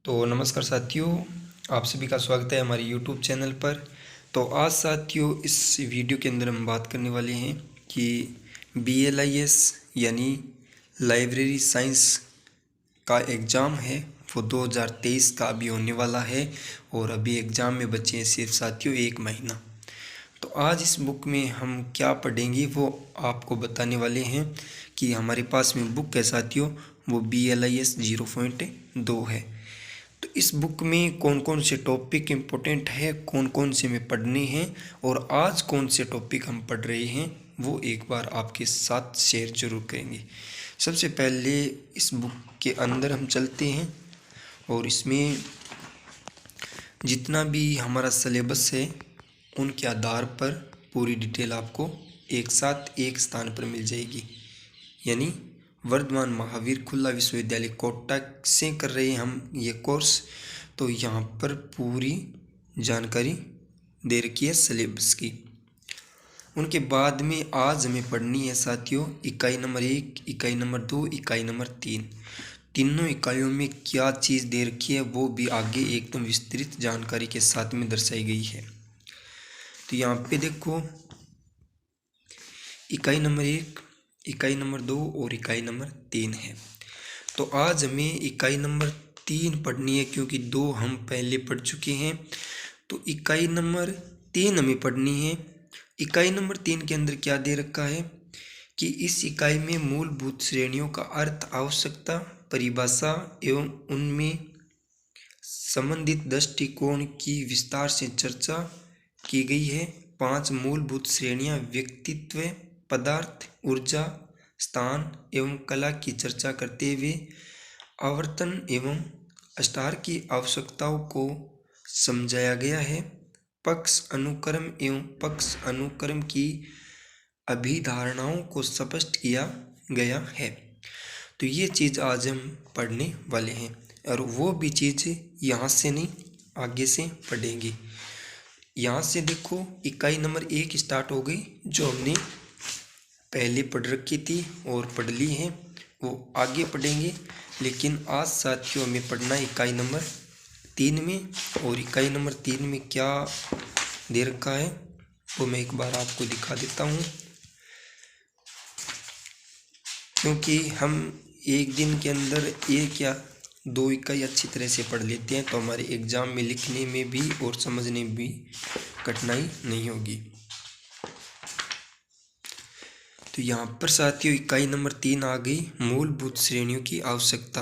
तो नमस्कार साथियों, आप सभी का स्वागत है हमारे YouTube चैनल पर। तो आज साथियों इस वीडियो के अंदर हम बात करने वाले हैं कि BLIS यानी लाइब्रेरी साइंस का एग्ज़ाम है वो 2023 का अभी होने वाला है और अभी एग्ज़ाम में बचे हैं सिर्फ साथियों 1 महीना। तो आज इस बुक में हम क्या पढ़ेंगे वो आपको बताने वाले हैं कि हमारे पास में बुक है साथियों, वो BLIS 0.2 है। तो इस बुक में कौन कौन से टॉपिक इम्पोर्टेंट है, कौन कौन से में पढ़ने हैं और आज कौन से टॉपिक हम पढ़ रहे हैं वो एक बार आपके साथ शेयर जरूर करेंगे। सबसे पहले इस बुक के अंदर हम चलते हैं और इसमें जितना भी हमारा सिलेबस है उनके आधार पर पूरी डिटेल आपको एक साथ एक स्थान पर मिल जाएगी। यानी वर्धमान महावीर खुला विश्वविद्यालय कोटा से कर रहे हैं हम ये कोर्स, तो यहाँ पर पूरी जानकारी दे रखी है सिलेबस की। उनके बाद में आज हमें पढ़नी है साथियों इकाई नंबर 1, इकाई नंबर 2, इकाई नंबर 3। तीनों इकाइयों में क्या चीज़ दे रखी है वो भी आगे एकदम विस्तृत जानकारी के साथ में दर्शाई गई है। तो यहाँ पे देखो इकाई नंबर 1, इकाई नंबर 2 और इकाई नंबर 3 है। तो आज हमें इकाई नंबर 3 पढ़नी है क्योंकि 2 हम पहले पढ़ चुके हैं। तो इकाई नंबर 3 हमें पढ़नी है। इकाई नंबर 3 के अंदर क्या दे रखा है कि इस इकाई में मूलभूत श्रेणियों का अर्थ, आवश्यकता, परिभाषा एवं उनमें संबंधित दृष्टिकोण की विस्तार से चर्चा की गई है। 5 मूलभूत श्रेणियां व्यक्तित्व, पदार्थ, ऊर्जा, स्थान एवं कला की चर्चा करते हुए आवर्तन एवं स्टार की आवश्यकताओं को समझाया गया है। पक्ष अनुक्रम एवं पक्ष अनुक्रम की अभिधारणाओं को स्पष्ट किया गया है। तो ये चीज़ आज हम पढ़ने वाले हैं और वो भी चीज़ यहाँ से नहीं आगे से पढ़ेंगे। यहाँ से देखो इकाई नंबर 1 स्टार्ट हो गई जो हमने पहले पढ़ रखी थी और पढ़ ली है, वो आगे पढ़ेंगे। लेकिन आज साथियों हमें पढ़ना है इकाई नंबर 3 में, और इकाई नंबर 3 में क्या दे रखा है वो मैं एक बार आपको दिखा देता हूँ, क्योंकि हम एक दिन के अंदर 1 या 2 इकाई अच्छी तरह से पढ़ लेते हैं तो हमारे एग्ज़ाम में लिखने में भी और समझने में भी कठिनाई नहीं होगी। तो यहाँ पर साथियों इकाई नंबर 3 आ गई, मूलभूत श्रेणियों की आवश्यकता।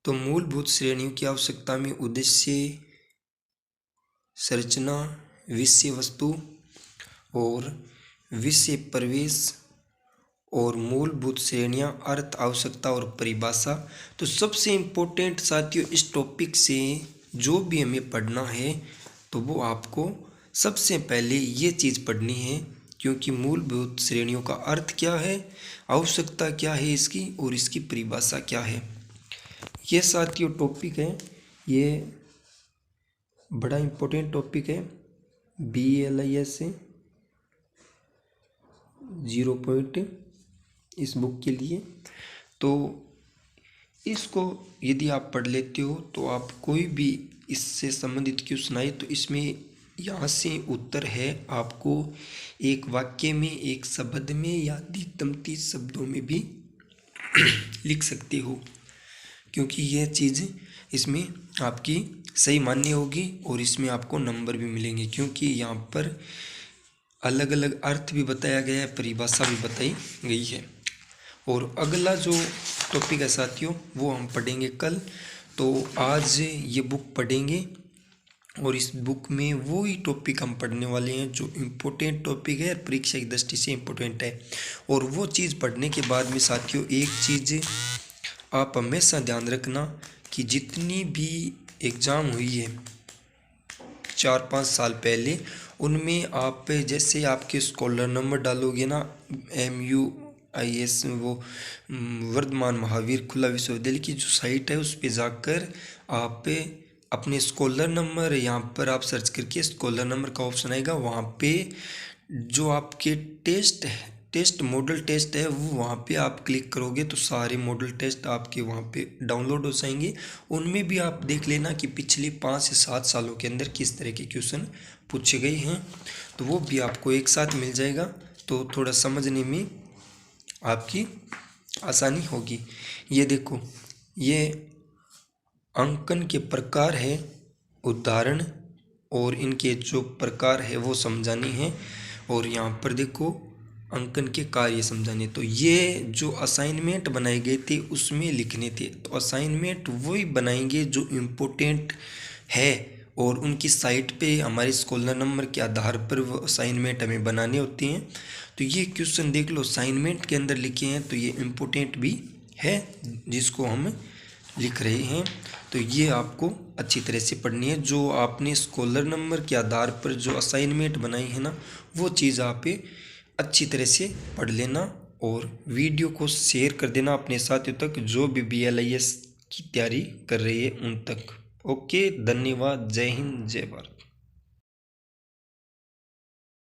तो मूलभूत श्रेणियों की आवश्यकता में उद्देश्य, संरचना, विषय वस्तु और विषय प्रवेश और मूलभूत श्रेणियां, अर्थ, आवश्यकता और परिभाषा। तो सबसे इम्पोर्टेंट साथियों इस टॉपिक से जो भी हमें पढ़ना है तो वो आपको सबसे पहले ये चीज़ पढ़नी है, क्योंकि मूलभूत श्रेणियों का अर्थ क्या है, आवश्यकता क्या है इसकी और इसकी परिभाषा क्या है। ये साथियों टॉपिक है, ये बड़ा इम्पोर्टेंट टॉपिक है BLIS 0. इस बुक के लिए। तो इसको यदि आप पढ़ लेते हो तो आप कोई भी इससे संबंधित क्वेश्चन आए तो इसमें यहाँ से उत्तर है, आपको एक वाक्य में, एक शब्द में या अधिकतम 30 शब्दों में भी लिख सकते हो, क्योंकि यह चीज़ इसमें आपकी सही मान्य होगी और इसमें आपको नंबर भी मिलेंगे, क्योंकि यहाँ पर अलग अलग अर्थ भी बताया गया है, परिभाषा भी बताई गई है। और अगला जो टॉपिक है साथियों वो हम पढ़ेंगे कल। तो आज ये बुक पढ़ेंगे और इस बुक में वो ही टॉपिक हम पढ़ने वाले हैं जो इम्पोर्टेंट टॉपिक है, परीक्षा की दृष्टि से इम्पोर्टेंट है। और वो चीज़ पढ़ने के बाद में साथियों एक चीज़ आप हमेशा ध्यान रखना कि जितनी भी एग्ज़ाम हुई है 4-5 साल पहले, उनमें आप जैसे आपके स्कॉलर नंबर डालोगे ना MUIS, वो वर्धमान महावीर खुला विश्वविद्यालय की जो साइट है उस पर जाकर आप अपने स्कॉलर नंबर, यहाँ पर आप सर्च करके स्कॉलर नंबर का ऑप्शन आएगा, वहाँ पे जो आपके टेस्ट मॉडल टेस्ट है वो वहाँ पे आप क्लिक करोगे तो सारे मॉडल टेस्ट आपके वहाँ पे डाउनलोड हो जाएंगे। उनमें भी आप देख लेना कि पिछले 5 से 7 सालों के अंदर किस तरह के क्वेश्चन पूछे गए हैं, तो वो भी आपको एक साथ मिल जाएगा, तो थोड़ा समझने में आपकी आसानी होगी। ये देखो, ये अंकन के प्रकार है, उदाहरण और इनके जो प्रकार है वो समझानी है, और यहाँ पर देखो अंकन के कार्य समझाने। तो ये जो असाइनमेंट बनाए गए थे उसमें लिखने थे, तो असाइनमेंट वही बनाएंगे जो इम्पोर्टेंट है, और उनकी साइट पे हमारे स्कॉलर नंबर के आधार पर वो असाइनमेंट हमें बनाने होते हैं। तो ये क्वेश्चन देख लो असाइनमेंट के अंदर लिखे हैं, तो ये इम्पोर्टेंट भी है जिसको हम लिख रहे हैं। तो ये आपको अच्छी तरह से पढ़नी है। जो आपने स्कॉलर नंबर के आधार पर जो असाइनमेंट बनाई है ना, वो चीज़ आप अच्छी तरह से पढ़ लेना, और वीडियो को शेयर कर देना अपने साथियों तक जो भी BLIS की तैयारी कर रही है उन तक। ओके, धन्यवाद। जय हिंद, जय भारत।